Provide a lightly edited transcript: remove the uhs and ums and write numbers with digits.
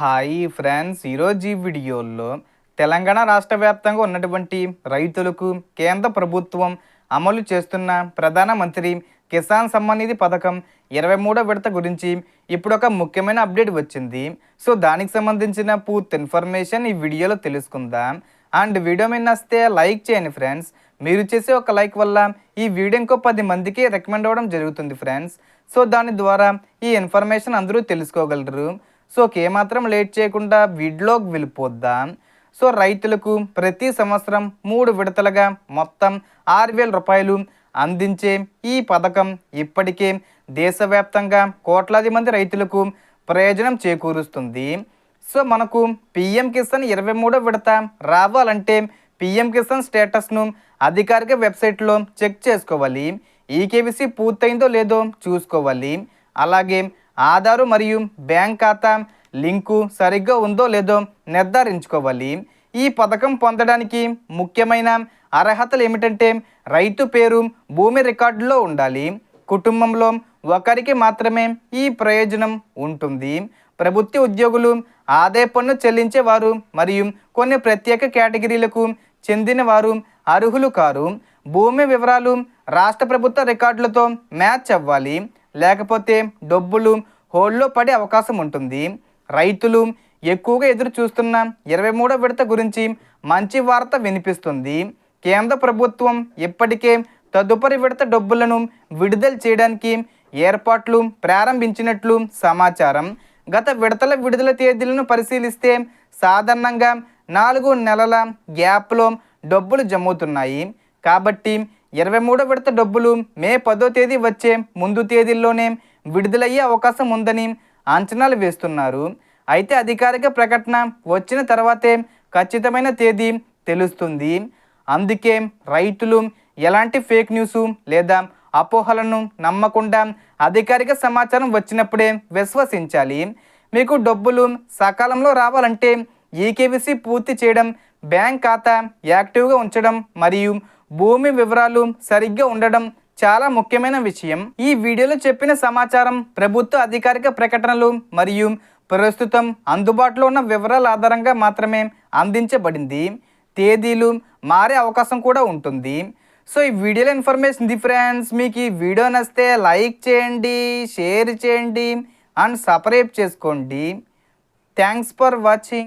Hi friends, ఈరోజు ఈ వీడియోలో తెలంగాణ రాష్ట్ర వ్యాప్తంగా ఉన్నటువంటి రైతులకు కేంద్ర ప్రభుత్వం అమలు చేస్తున్న ప్రధానమంత్రి కిసాన్ సమ్మాన్ నిధి పథకం 23వ విడత గురించి ఇప్పుడు ఒక ముఖ్యమైన అప్డేట్ వచ్చింది. సో దానికి సంబంధించిన పూర్తి ఇన్ఫర్మేషన్ ఈ వీడియోలో తెలుసుకుందాం. అండ్ వీడియో మీద నచ్చితే లైక్ చేయండి ఫ్రెండ్స్. మీరు చేసే ఒక లైక్ వల్ల ఈ వీడియో ఇంకో 10 మందికి రికమెండ్ అవ్వడం జరుగుతుంది ఫ్రెండ్స్. సో దాని ద్వారా ఈ ఇన్ఫర్మేషన్ అందరూ తెలుసుకోగలరు. సో ఏమాత్రం లేట్ చేయకుండా వీడియోకి వెళ్ళిపోద్దాం. సో రైతులకు ప్రతి సంవత్సరం 3 విడతలుగా మొత్తం 6,000 రూపాయలు అందించే ఈ పథకం ఇప్పటికే దేశవ్యాప్తంగా కోట్లాది మంది రైతులకు ప్రయోజనం చేకూరుస్తుంది. సో మనకు పిఎం కిసాన్ 23వ విడత రావాలంటే పిఎం కిసాన్ స్టేటస్ను అధికారిక వెబ్సైట్లో చెక్ చేసుకోవాలి. ఈకేవీసీ పూర్తయిందో లేదో చూసుకోవాలి. అలాగే ఆధారు మరియు బ్యాంక్ ఖాతా లింకు సరిగ్గా ఉందో లేదో నిర్ధారించుకోవాలి. ఈ పథకం పొందడానికి ముఖ్యమైన అర్హతలు ఏమిటంటే రైతు పేరు భూమి రికార్డులో ఉండాలి. కుటుంబంలో ఒకరికి మాత్రమే ఈ ప్రయోజనం ఉంటుంది. ప్రభుత్వ ఉద్యోగులు, ఆదాయ పన్ను చెల్లించేవారు మరియు కొన్ని ప్రత్యేక కేటగిరీలకు చెందిన వారు అర్హులు కారు. భూమి వివరాలు రాష్ట్ర ప్రభుత్వ రికార్డులతో మ్యాచ్ అవ్వాలి, లేకపోతే డబ్బులు హోల్డ్లో పడే అవకాశం ఉంటుంది. రైతులు ఎక్కువగా ఎదురు చూస్తున్న 23వ విడత గురించి మంచి వార్త వినిపిస్తుంది. కేంద్ర ప్రభుత్వం ఇప్పటికే తదుపరి విడత డబ్బులను విడుదల చేయడానికి ఏర్పాట్లు ప్రారంభించినట్లు సమాచారం. గత విడతల విడుదల తేదీలను పరిశీలిస్తే సాధారణంగా 4 నెలల గ్యాప్లో డబ్బులు జమవుతున్నాయి. కాబట్టి 23వ విడత డబ్బులు మే 10వ తేదీ వచ్చే ముందు తేదీల్లోనే విడుదలయ్యే అవకాశం ఉందని అంచనాలు వేస్తున్నారు. అయితే అధికారిక ప్రకటన వచ్చిన తర్వాతే ఖచ్చితమైన తేదీ తెలుస్తుంది. అందుకే రైతులు ఎలాంటి ఫేక్ న్యూస్ లేదా అపోహలను నమ్మకుండా అధికారిక సమాచారం వచ్చినప్పుడే విశ్వసించాలి. మీకు డబ్బులు సకాలంలో రావాలంటే ఈకేవీసీ పూర్తి చేయడం, బ్యాంక్ ఖాతా యాక్టివ్గా ఉంచడం మరియు భూమి వివరాలు సరిగ్గా ఉండడం చాలా ముఖ్యమైన విషయం. ఈ వీడియోలో చెప్పిన సమాచారం ప్రభుత్వ అధికారిక ప్రకటనలు మరియు ప్రస్తుతం అందుబాటులో ఉన్న వివరాల ఆధారంగా మాత్రమే అందించబడింది. తేదీలు మారే అవకాశం కూడా ఉంటుంది. సో ఈ వీడియోలో ఇన్ఫర్మేషన్ ఇది ఫ్రెండ్స్. మీకు ఈ వీడియో నచ్చితే లైక్ చేయండి, షేర్ చేయండి అండ్ సబ్స్క్రైబ్ చేసుకోండి. Thanks for watching.